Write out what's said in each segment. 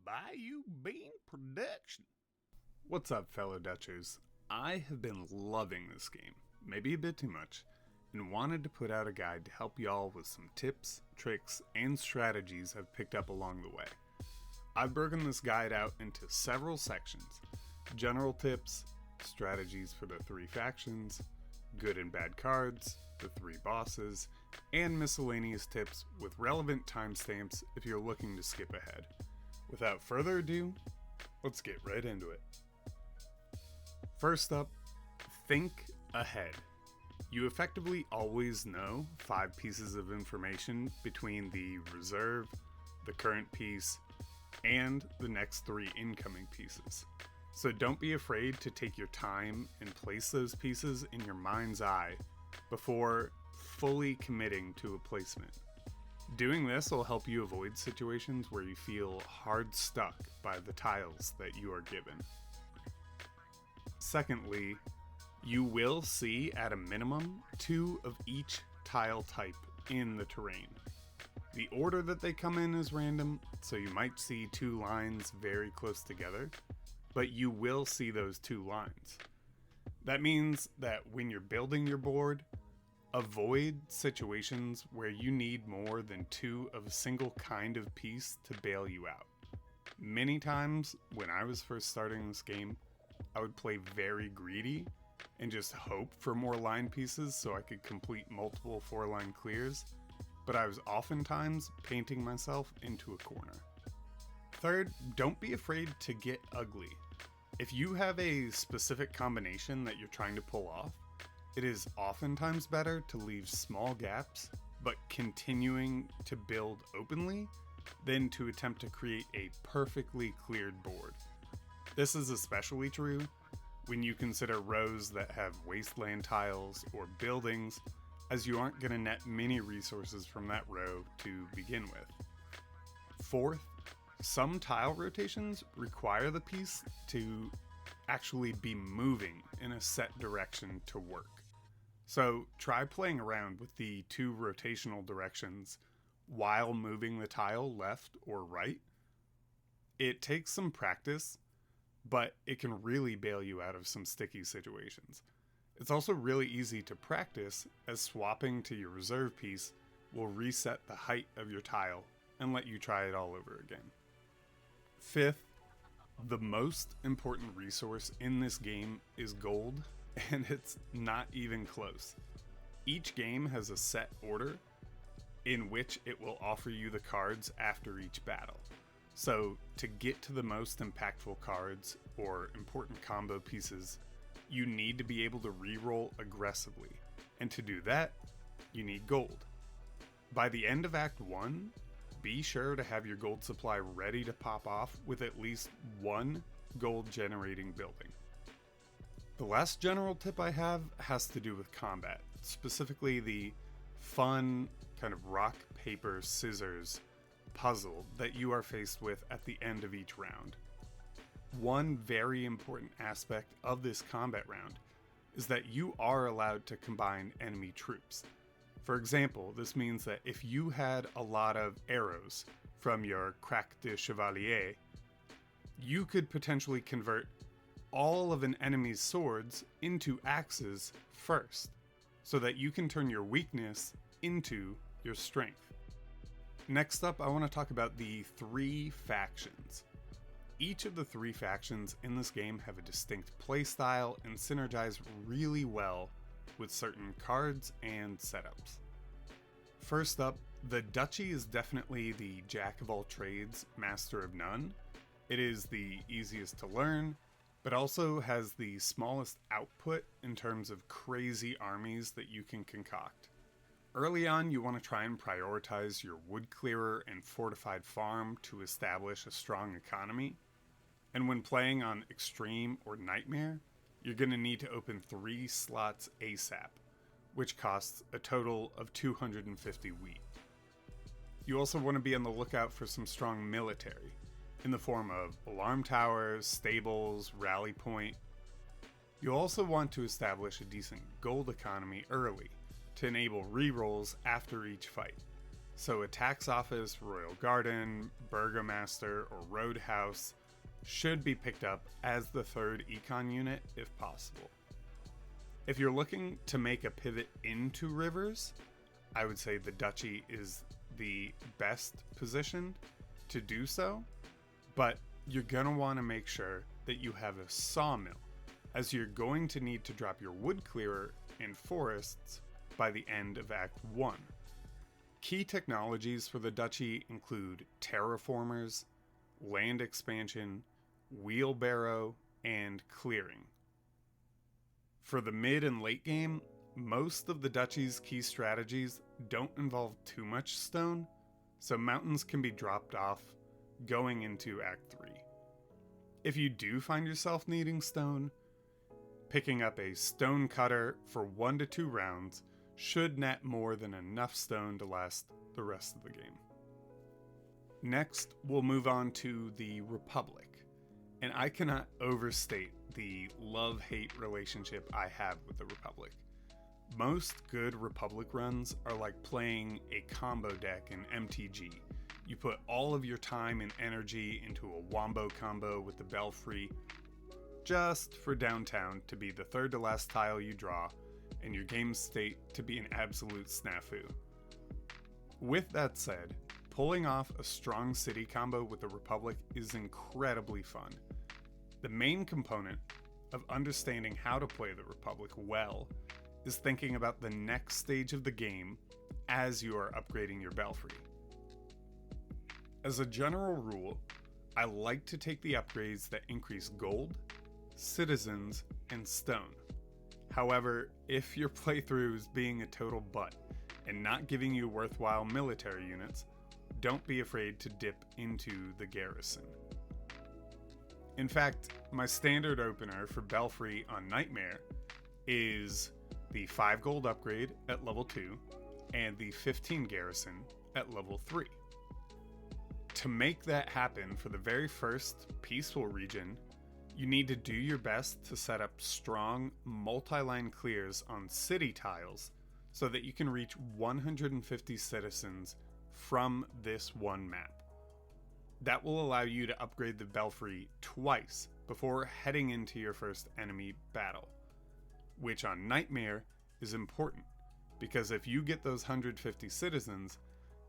Bayou Bean Production. What's up, fellow Dutchers? I have been loving this game, maybe a bit too much, and wanted to put out a guide to help y'all with some tips, tricks, and strategies I've picked up along the way. I've broken this guide out into several sections: general tips, strategies for the 3 factions, good and bad cards, the 3 bosses, and miscellaneous tips with relevant timestamps if you're looking to skip ahead. Without further ado, let's get right into it. First up, think ahead. You effectively always know 5 pieces of information between the reserve, the current piece, and the next 3 incoming pieces. So don't be afraid to take your time and place those pieces in your mind's eye before fully committing to a placement. Doing this will help you avoid situations where you feel hard stuck by the tiles that you are given. Secondly, you will see at a minimum 2 of each tile type in the terrain. The order that they come in is random, so you might see 2 lines very close together, but you will see those 2 lines. That means that when you're building your board, avoid situations where you need more than 2 of a single kind of piece to bail you out. Many times when I was first starting this game, I would play very greedy and just hope for more line pieces so I could complete multiple 4-line clears, but I was oftentimes painting myself into a corner. Third, don't be afraid to get ugly. If you have a specific combination that you're trying to pull off, it is oftentimes better to leave small gaps, but continuing to build openly, than to attempt to create a perfectly cleared board. This is especially true when you consider rows that have wasteland tiles or buildings, as you aren't going to net many resources from that row to begin with. Fourth, some tile rotations require the piece to actually be moving in a set direction to work. So try playing around with the 2 rotational directions while moving the tile left or right. It takes some practice, but it can really bail you out of some sticky situations. It's also really easy to practice, as swapping to your reserve piece will reset the height of your tile and let you try it all over again. Fifth, the most important resource in this game is gold, and it's not even close. Each game has a set order in which it will offer you the cards after each battle. So to get to the most impactful cards or important combo pieces, you need to be able to reroll aggressively, and to do that, you need gold. By the end of Act 1, be sure to have your gold supply ready to pop off with at least 1 gold generating building. The last general tip I have has to do with combat, specifically the fun kind of rock, paper, scissors puzzle that you are faced with at the end of each round. One very important aspect of this combat round is that you are allowed to combine enemy troops. For example, this means that if you had a lot of arrows from your crack de chevalier, you could potentially convert all of an enemy's swords into axes first, so that you can turn your weakness into your strength. Next up, I want to talk about the 3 factions. Each of the 3 factions in this game have a distinct playstyle and synergize really well with certain cards and setups. First up, the Duchy is definitely the jack of all trades, master of none. It is the easiest to learn, but also has the smallest output in terms of crazy armies that you can concoct. Early on, you want to try and prioritize your wood clearer and fortified farm to establish a strong economy. And when playing on Extreme or Nightmare, you're going to need to open 3 slots ASAP, which costs a total of 250 wheat. You also want to be on the lookout for some strong military, in the form of alarm towers, stables, rally point. You'll also want to establish a decent gold economy early to enable rerolls after each fight. So a tax office, royal garden, burgomaster, or roadhouse should be picked up as the third econ unit if possible. If you're looking to make a pivot into rivers, I would say the duchy is the best positioned to do so, but you're going to want to make sure that you have a sawmill, as you're going to need to drop your wood clearer in forests by the end of Act 1. Key technologies for the duchy include terraformers, land expansion, wheelbarrow, and clearing. For the mid and late game, most of the duchy's key strategies don't involve too much stone, so mountains can be dropped off going into Act 3. If you do find yourself needing stone, picking up a stone cutter for 1 to 2 rounds should net more than enough stone to last the rest of the game. Next, we'll move on to the Republic, and I cannot overstate the love-hate relationship I have with the Republic. Most good Republic runs are like playing a combo deck in MTG. You put all of your time and energy into a wombo combo with the Belfry, just for downtown to be the third to last tile you draw, and your game state to be an absolute snafu. With that said, pulling off a strong city combo with the Republic is incredibly fun. The main component of understanding how to play the Republic well is thinking about the next stage of the game as you are upgrading your Belfry. As a general rule, I like to take the upgrades that increase gold, citizens, and stone. However, if your playthrough is being a total butt and not giving you worthwhile military units, don't be afraid to dip into the garrison. In fact, my standard opener for Belfry on Nightmare is the 5 gold upgrade at level 2 and the 15 garrison at level 3. To make that happen for the very first peaceful region, you need to do your best to set up strong multi-line clears on city tiles so that you can reach 150 citizens from this one map. That will allow you to upgrade the Belfry twice before heading into your first enemy battle, which on Nightmare is important because if you get those 150 citizens,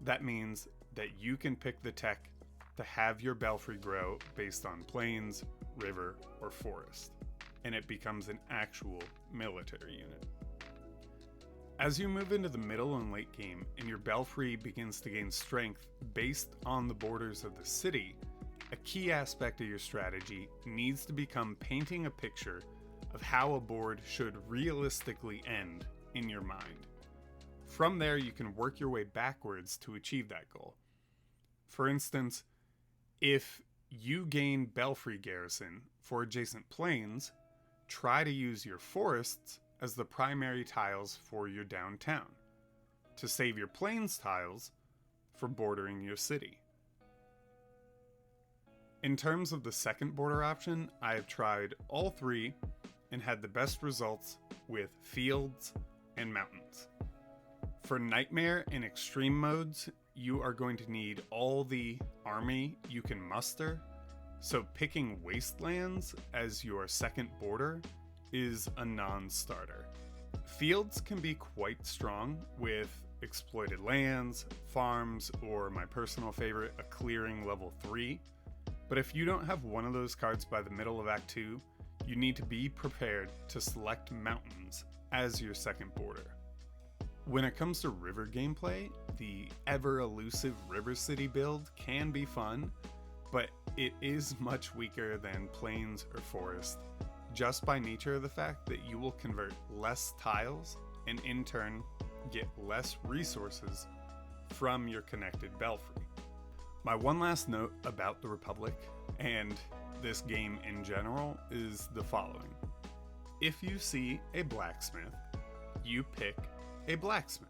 that means that you can pick the tech to have your Belfry grow based on plains, river, or forest, and it becomes an actual military unit. As you move into the middle and late game and your Belfry begins to gain strength based on the borders of the city, a key aspect of your strategy needs to become painting a picture of how a board should realistically end in your mind. From there, you can work your way backwards to achieve that goal. For instance, if you gain Belfry garrison for adjacent plains, try to use your forests as the primary tiles for your downtown, to save your plains tiles for bordering your city. In terms of the second border option, I have tried all 3 and had the best results with fields and mountains. For Nightmare and Extreme modes, you are going to need all the army you can muster, so picking Wastelands as your second border is a non-starter. Fields can be quite strong with exploited lands, farms, or my personal favorite, a clearing level 3, but if you don't have one of those cards by the middle of Act 2, you need to be prepared to select mountains as your second border. When it comes to river gameplay, the ever-elusive River City build can be fun, but it is much weaker than Plains or Forest, just by nature of the fact that you will convert less tiles and in turn get less resources from your connected Belfry. My one last note about the Republic, and this game in general, is the following. If you see a blacksmith, you pick a blacksmith.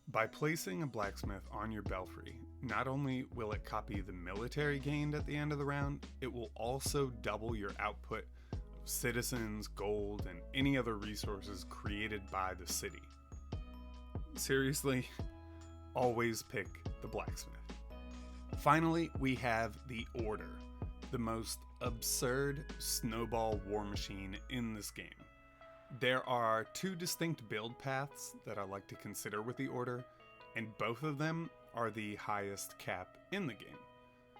By placing a blacksmith on your Belfry, not only will it copy the military gained at the end of the round, it will also double your output of citizens, gold, and any other resources created by the city. Seriously, always pick the blacksmith. Finally, we have the Order, the most absurd snowball war machine in this game. There are two distinct build paths that I like to consider with the Order, and both of them are the highest cap in the game.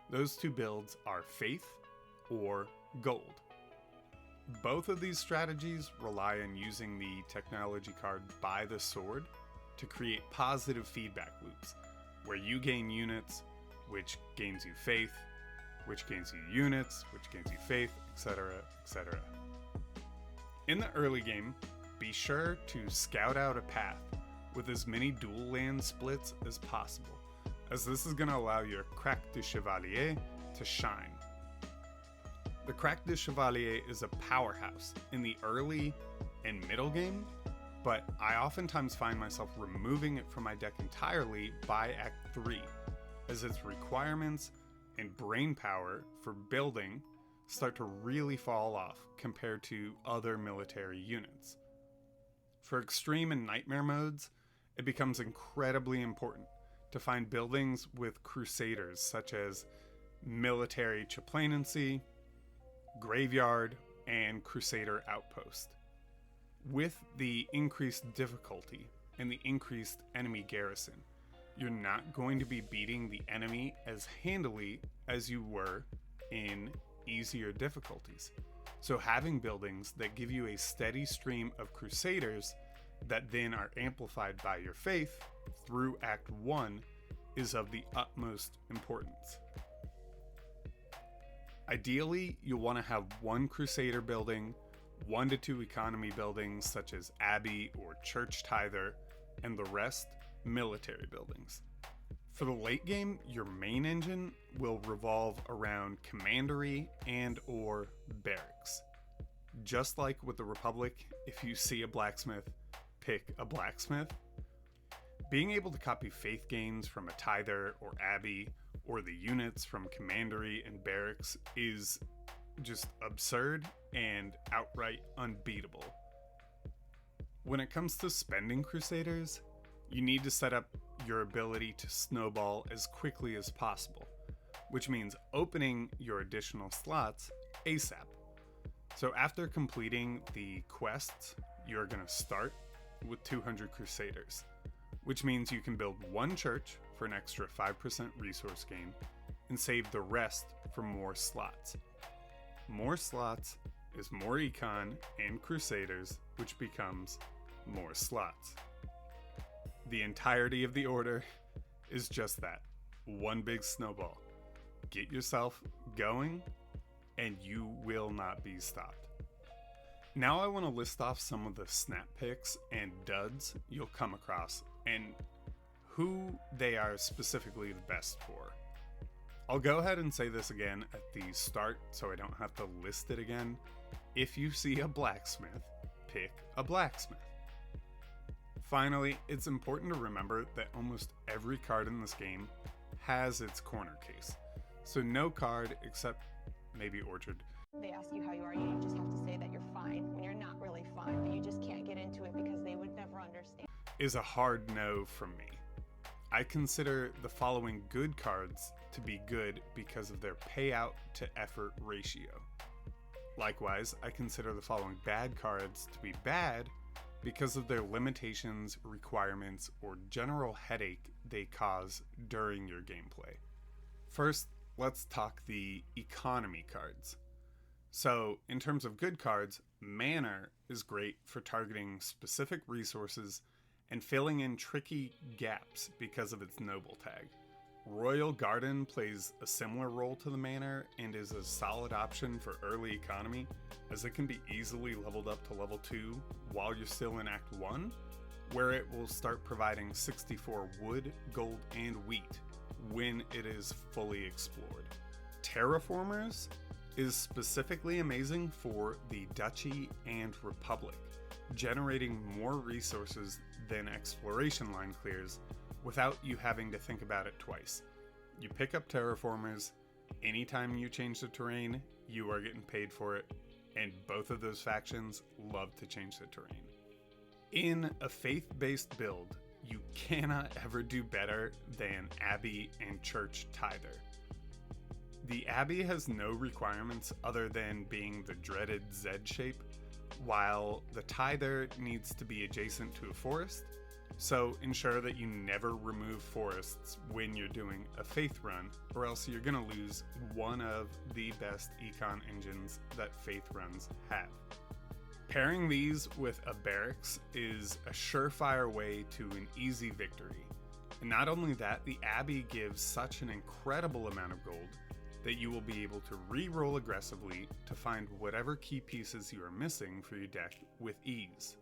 Those two builds are Faith or Gold. Both of these strategies rely on using the technology card by the sword to create positive feedback loops, where you gain units, which gains you faith, which gains you units, which gains you faith, etc., etc. In the early game, be sure to scout out a path with as many dual land splits as possible, as this is going to allow your Crack de Chevalier to shine. The Crack de Chevalier is a powerhouse in the early and middle game, but I oftentimes find myself removing it from my deck entirely by Act 3, as its requirements and brain power for building start to really fall off compared to other military units. For extreme and nightmare modes, it becomes incredibly important to find buildings with crusaders such as military chaplainancy, graveyard, and crusader outpost. With the increased difficulty and the increased enemy garrison, you're not going to be beating the enemy as handily as you were in easier difficulties. So having buildings that give you a steady stream of crusaders that then are amplified by your faith through Act 1 is of the utmost importance. Ideally, you'll want to have one crusader building, 1 to 2 economy buildings such as abbey or church tither, and the rest military buildings. For the late game, your main engine will revolve around commandery and or barracks. Just like with the Republic, if you see a blacksmith, pick a blacksmith. Being able to copy faith gains from a tither or abbey, or the units from commandery and barracks is just absurd and outright unbeatable. When it comes to spending crusaders, you need to set up your ability to snowball as quickly as possible, which means opening your additional slots ASAP. So after completing the quests, you're going to start with 200 crusaders, which means you can build one church for an extra 5% resource gain and save the rest for more slots. More slots is more econ and crusaders, which becomes more slots. The entirety of the order is just that, one big snowball. Get yourself going and you will not be stopped. Now I want to list off some of the snap picks and duds you'll come across and who they are specifically the best for. I'll go ahead and say this again at the start so I don't have to list it again. If you see a blacksmith, pick a blacksmith. Finally, it's important to remember that almost every card in this game has its corner case. So no card except maybe Orchard. They ask you how you are, you just have to say that you're fine when you're not really fine, but you just can't get into it because they would never understand. Is a hard no from me. I consider the following good cards to be good because of their payout to effort ratio. Likewise, I consider the following bad cards to be bad because of their limitations, requirements, or general headache they cause during your gameplay. First, let's talk the economy cards. So, in terms of good cards, Manor is great for targeting specific resources and filling in tricky gaps because of its noble tag. Royal Garden plays a similar role to the Manor and is a solid option for early economy, as it can be easily leveled up to level 2 while you're still in Act 1, where it will start providing 64 wood, gold, and wheat when it is fully explored. Terraformers is specifically amazing for the Duchy and Republic, generating more resources than exploration line clears without you having to think about it twice. You pick up terraformers, anytime you change the terrain, you are getting paid for it, and both of those factions love to change the terrain. In a faith-based build, you cannot ever do better than Abbey and Church Tither. The Abbey has no requirements other than being the dreaded Z shape, while the Tither needs to be adjacent to a forest, so ensure that you never remove forests when you're doing a Faith run, or else you're going to lose one of the best econ engines that Faith runs have. Pairing these with a barracks is a surefire way to an easy victory. And not only that, the Abbey gives such an incredible amount of gold that you will be able to re-roll aggressively to find whatever key pieces you are missing for your deck with ease.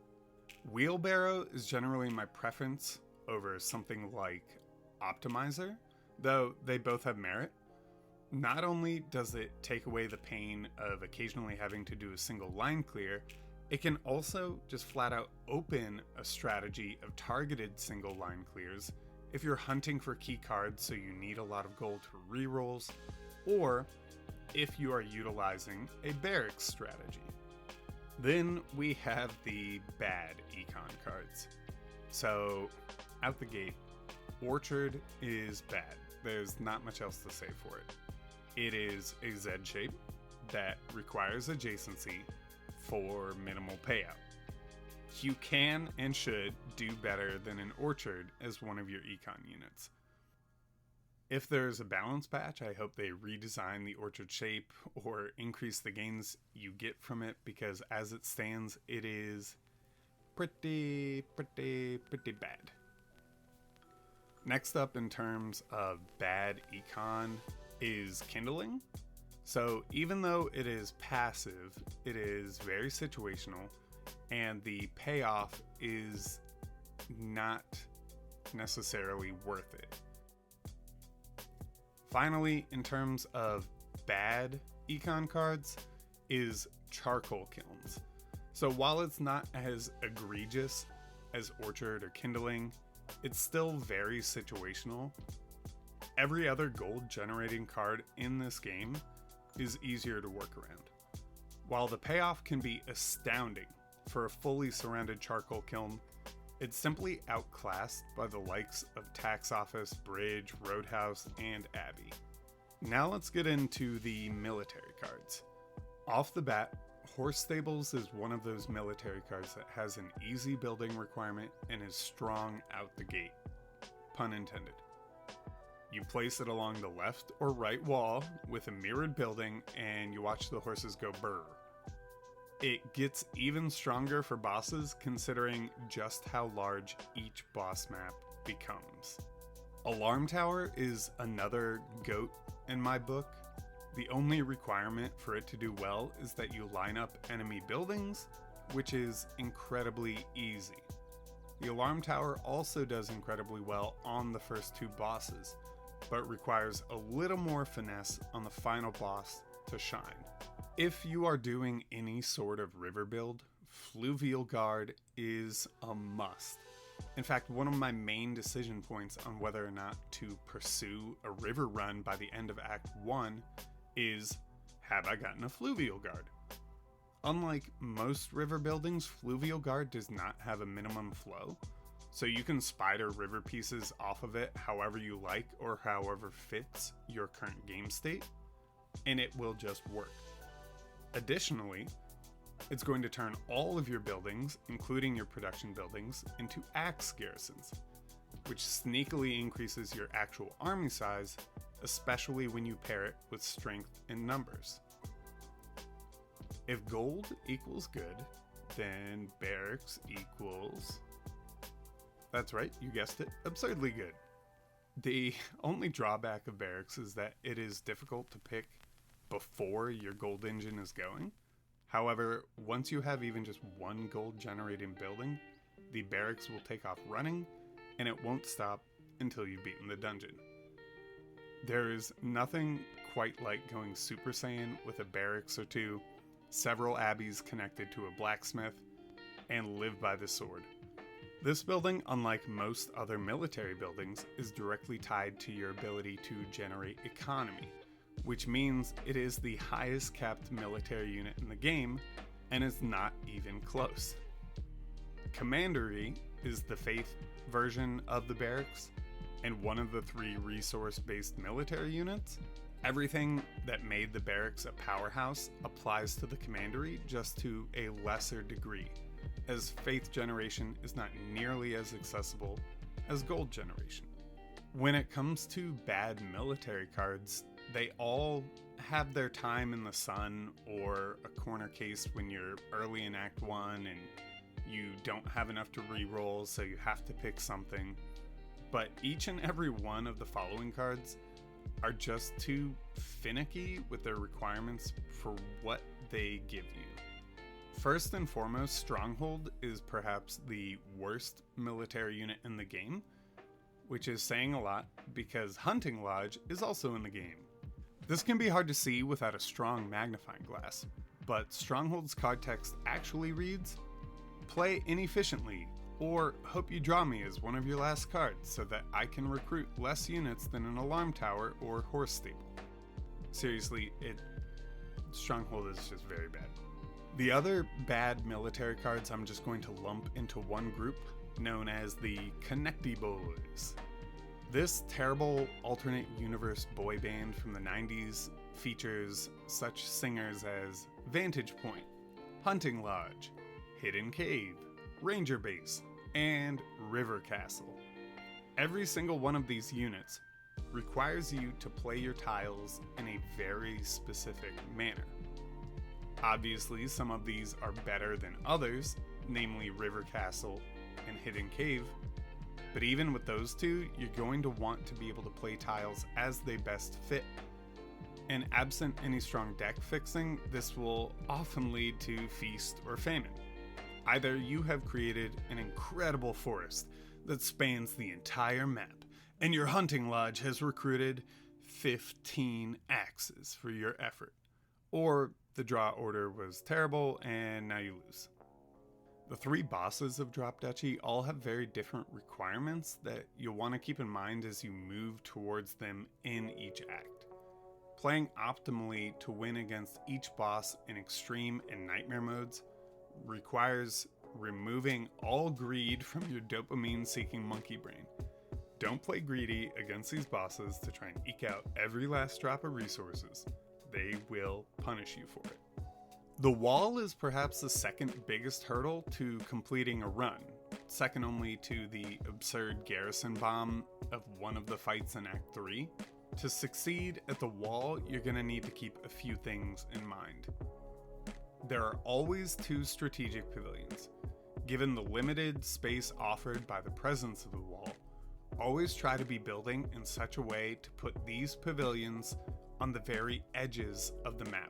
Wheelbarrow is generally my preference over something like Optimizer, though they both have merit. Not only does it take away the pain of occasionally having to do a single line clear, it can also just flat out open a strategy of targeted single line clears if you're hunting for key cards so you need a lot of gold for rerolls, or if you are utilizing a barracks strategy. Then we have the bad econ cards. So out the gate, Orchard is bad. There's not much else to say for it. It is a Z shape that requires adjacency for minimal payout. You can and should do better than an Orchard as one of your econ units. If there's a balance patch, I hope they redesign the Orchard shape or increase the gains you get from it, because as it stands, it is pretty bad. Next up in terms of bad econ is Kindling. So even though it is passive, it is very situational, and the payoff is not necessarily worth it. Finally, in terms of bad econ cards, is Charcoal Kilns. So while it's not as egregious as Orchard or Kindling, it's still very situational. Every other gold generating card in this game is easier to work around. While the payoff can be astounding for a fully surrounded charcoal kiln, it's simply outclassed by the likes of Tax Office, Bridge, Roadhouse, and Abbey. Now let's get into the military cards. Off the bat, Horse Stables is one of those military cards that has an easy building requirement and is strong out the gate. Pun intended. You place it along the left or right wall with a mirrored building and you watch the horses go brr. It gets even stronger for bosses considering just how large each boss map becomes. Alarm Tower is another GOAT in my book. The only requirement for it to do well is that you line up enemy buildings, which is incredibly easy. The Alarm Tower also does incredibly well on the first two bosses, but requires a little more finesse on the final boss to shine. If you are doing any sort of river build, Fluvial Guard is a must. In fact, one of my main decision points on whether or not to pursue a river run by the end of Act 1 is, have I gotten a Fluvial Guard? Unlike most river buildings, Fluvial Guard does not have a minimum flow, so you can spider river pieces off of it however you like or however fits your current game state, and it will just work. Additionally, it's going to turn all of your buildings, including your production buildings, into axe garrisons, which sneakily increases your actual army size, especially when you pair it with strength in numbers. If gold equals good, then barracks equals... That's right, you guessed it, absurdly good. The only drawback of barracks is that it is difficult to pick before your gold engine is going. However, once you have even just one gold generating building, the barracks will take off running, and it won't stop until you've beaten the dungeon. There is nothing quite like going Super Saiyan with a barracks or two, several abbeys connected to a blacksmith, and live by the sword. This building, unlike most other military buildings, is directly tied to your ability to generate economy, which means it is the highest capped military unit in the game, and is not even close. Commandery is the Faith version of the barracks, and one of the 3 resource-based military units. Everything that made the barracks a powerhouse applies to the commandery, just to a lesser degree, as Faith generation is not nearly as accessible as Gold generation. When it comes to bad military cards, they all have their time in the sun or a corner case when you're early in Act 1 and you don't have enough to reroll, so you have to pick something. But each and every one of the following cards are just too finicky with their requirements for what they give you. First and foremost, Stronghold is perhaps the worst military unit in the game, which is saying a lot because Hunting Lodge is also in the game. This can be hard to see without a strong magnifying glass, but Stronghold's card text actually reads, "Play inefficiently, or hope you draw me as one of your last cards so that I can recruit less units than an alarm tower or horse stable." Seriously, Stronghold is just very bad. The other bad military cards I'm just going to lump into one group, known as the Connecty Boys. This terrible alternate universe boy band from the 90s features such singers as Vantage Point, Hunting Lodge, Hidden Cave, Ranger Base, and River Castle. Every single one of these units requires you to play your tiles in a very specific manner. Obviously, some of these are better than others, namely River Castle and Hidden Cave, but even with those 2, you're going to want to be able to play tiles as they best fit. And absent any strong deck fixing, this will often lead to feast or famine. Either you have created an incredible forest that spans the entire map, and your hunting lodge has recruited 15 axes for your effort, or the draw order was terrible and now you lose. The 3 bosses of Drop Duchy all have very different requirements that you'll want to keep in mind as you move towards them in each act. Playing optimally to win against each boss in extreme and nightmare modes requires removing all greed from your dopamine-seeking monkey brain. Don't play greedy against these bosses to try and eke out every last drop of resources. They will punish you for it. The wall is perhaps the second biggest hurdle to completing a run, second only to the absurd garrison bomb of one of the fights in Act 3. To succeed at the wall, you're going to need to keep a few things in mind. There are always 2 strategic pavilions. Given the limited space offered by the presence of the wall, always try to be building in such a way to put these pavilions on the very edges of the map.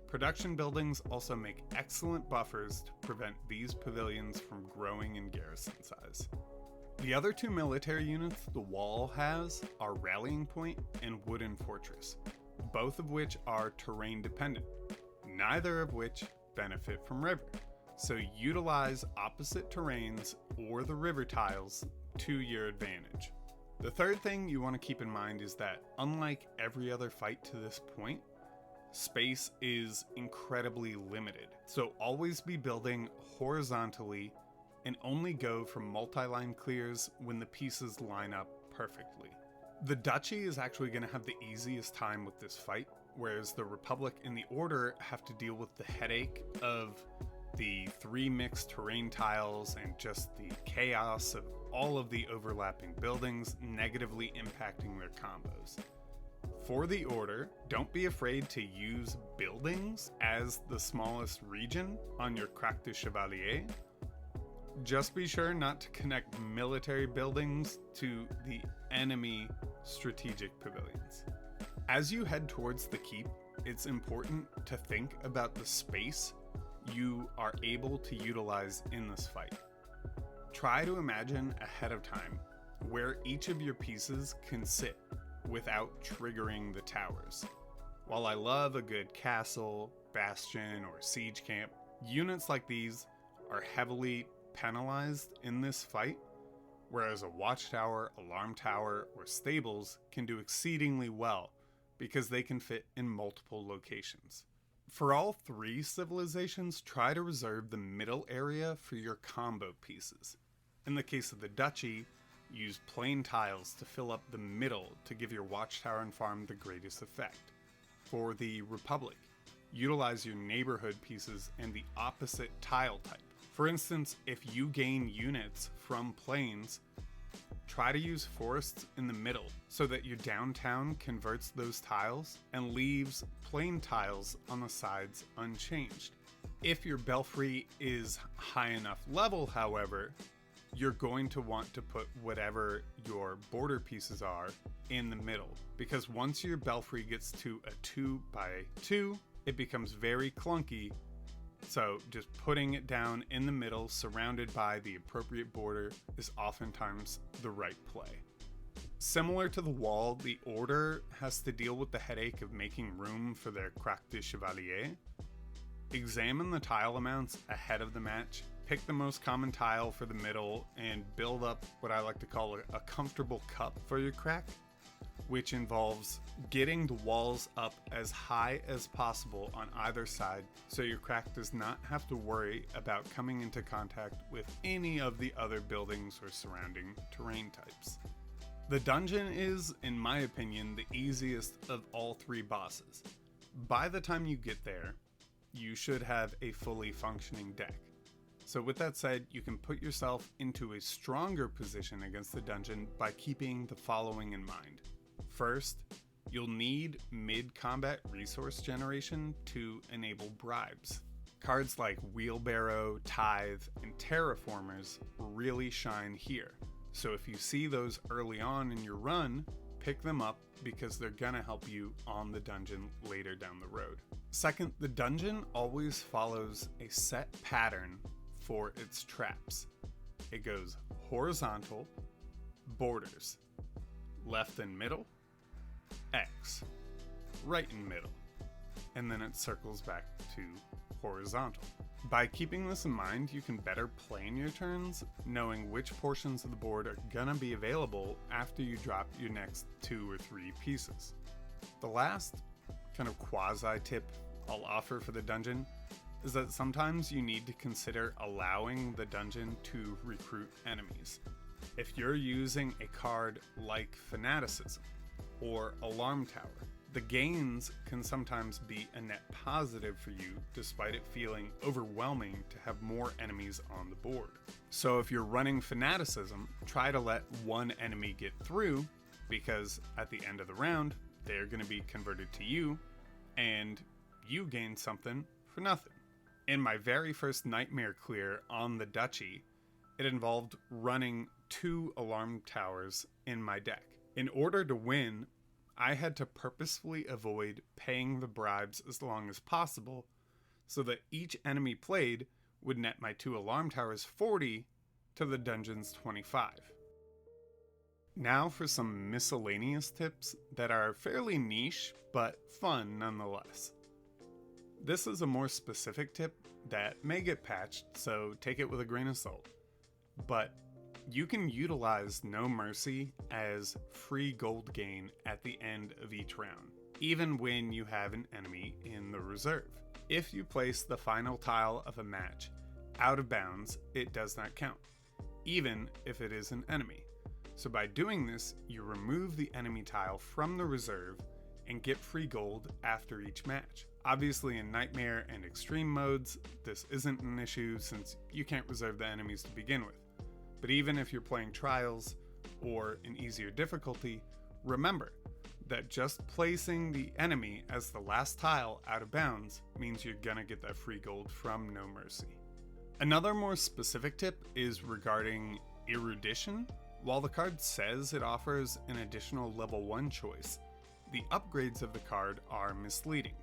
Production buildings also make excellent buffers to prevent these pavilions from growing in garrison size. The other 2 military units the wall has are Rallying Point and Wooden Fortress, both of which are terrain dependent, neither of which benefit from river. So utilize opposite terrains or the river tiles to your advantage. The third thing you want to keep in mind is that, unlike every other fight to this point, space is incredibly limited. So always be building horizontally and only go for multi-line clears when the pieces line up perfectly. The Duchy is actually going to have the easiest time with this fight, whereas the Republic and the Order have to deal with the headache of the 3 mixed terrain tiles and just the chaos of all of the overlapping buildings negatively impacting their combos. For the Order, don't be afraid to use buildings as the smallest region on your Crac de Chevalier. Just be sure not to connect military buildings to the enemy strategic pavilions. As you head towards the keep, it's important to think about the space you are able to utilize in this fight. Try to imagine ahead of time where each of your pieces can sit without triggering the towers. While I love a good castle, bastion, or siege camp, units like these are heavily penalized in this fight, whereas a watchtower, alarm tower, or stables can do exceedingly well because they can fit in multiple locations. For all 3 civilizations, try to reserve the middle area for your combo pieces. In the case of the Duchy, use plain tiles to fill up the middle to give your watchtower and farm the greatest effect. For the Republic, utilize your neighborhood pieces and the opposite tile type. For instance, if you gain units from plains, try to use forests in the middle so that your downtown converts those tiles and leaves plain tiles on the sides unchanged. If your belfry is high enough level, however, you're going to want to put whatever your border pieces are in the middle, because once your belfry gets to a 2x2, it becomes very clunky. So just putting it down in the middle, surrounded by the appropriate border, is oftentimes the right play. Similar to the wall, the Order has to deal with the headache of making room for their Crack de Chevalier. Examine the tile amounts ahead of the match, pick the most common tile for the middle, and build up what I like to call a comfortable cup for your crack, which involves getting the walls up as high as possible on either side so your crack does not have to worry about coming into contact with any of the other buildings or surrounding terrain types. The dungeon is, in my opinion, the easiest of all three bosses. By the time you get there, you should have a fully functioning deck. So with that said, you can put yourself into a stronger position against the dungeon by keeping the following in mind. First, you'll need mid-combat resource generation to enable bribes. Cards like Wheelbarrow, Tithe, and Terraformers really shine here. So if you see those early on in your run, pick them up because they're gonna help you on the dungeon later down the road. Second, the dungeon always follows a set pattern for its traps. It goes horizontal, borders, left and middle, X, right and middle, and then it circles back to horizontal. By keeping this in mind, you can better plan your turns, knowing which portions of the board are gonna be available after you drop your next 2 or 3 pieces. The last kind of quasi tip I'll offer for the dungeon is that sometimes you need to consider allowing the dungeon to recruit enemies. If you're using a card like Fanaticism or Alarm Tower, the gains can sometimes be a net positive for you, despite it feeling overwhelming to have more enemies on the board. So if you're running Fanaticism, try to let one enemy get through, because at the end of the round, they're going to be converted to you, and you gain something for nothing. In my very first Nightmare clear on the Duchy, it involved running 2 alarm towers in my deck. In order to win, I had to purposefully avoid paying the bribes as long as possible so that each enemy played would net my 2 alarm towers 40 to the dungeon's 25. Now for some miscellaneous tips that are fairly niche, but fun nonetheless. This is a more specific tip that may get patched, so take it with a grain of salt. But you can utilize No Mercy as free gold gain at the end of each round, even when you have an enemy in the reserve. If you place the final tile of a match out of bounds, it does not count, even if it is an enemy. So by doing this, you remove the enemy tile from the reserve and get free gold after each match. Obviously in Nightmare and Extreme modes, this isn't an issue since you can't reserve the enemies to begin with. But even if you're playing Trials or an easier difficulty, remember that just placing the enemy as the last tile out of bounds means you're gonna get that free gold from No Mercy. Another more specific tip is regarding Erudition. While the card says it offers an additional level 1 choice, the upgrades of the card are misleading,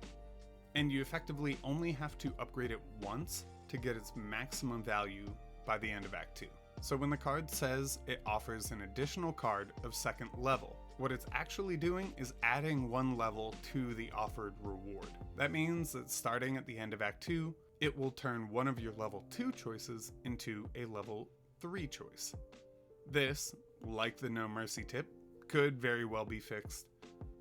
and you effectively only have to upgrade it once to get its maximum value by the end of Act 2. So when the card says it offers an additional card of 2nd level, what it's actually doing is adding 1 level to the offered reward. That means that starting at the end of Act 2, it will turn one of your level 2 choices into a level 3 choice. This, like the No Mercy tip, could very well be fixed,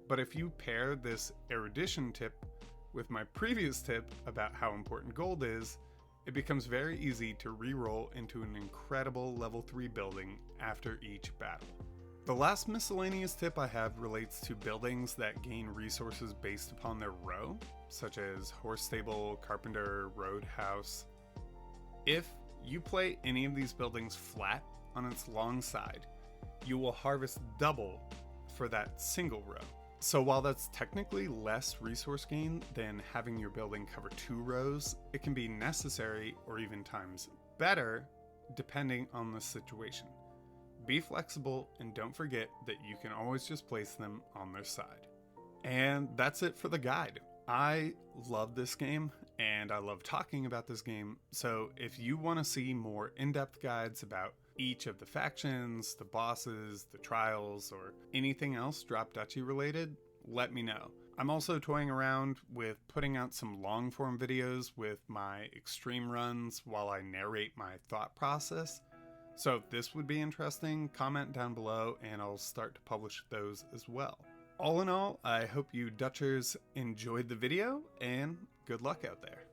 but if you pair this Erudition tip with my previous tip about how important gold is, it becomes very easy to re-roll into an incredible level 3 building after each battle. The last miscellaneous tip I have relates to buildings that gain resources based upon their row, such as horse stable, carpenter, roadhouse. If you play any of these buildings flat on its long side, you will harvest double for that single row. So while that's technically less resource gain than having your building cover 2 rows, it can be necessary or even times better depending on the situation. Be flexible and don't forget that you can always just place them on their side. And that's it for the guide. I love this game and I love talking about this game, so if you want to see more in-depth guides about each of the factions, the bosses, the trials, or anything else Drop Duchy related, let me know. I'm also toying around with putting out some long form videos with my extreme runs while I narrate my thought process. So if this would be interesting, comment down below and I'll start to publish those as well. All in all, I hope you Dutchers enjoyed the video and good luck out there.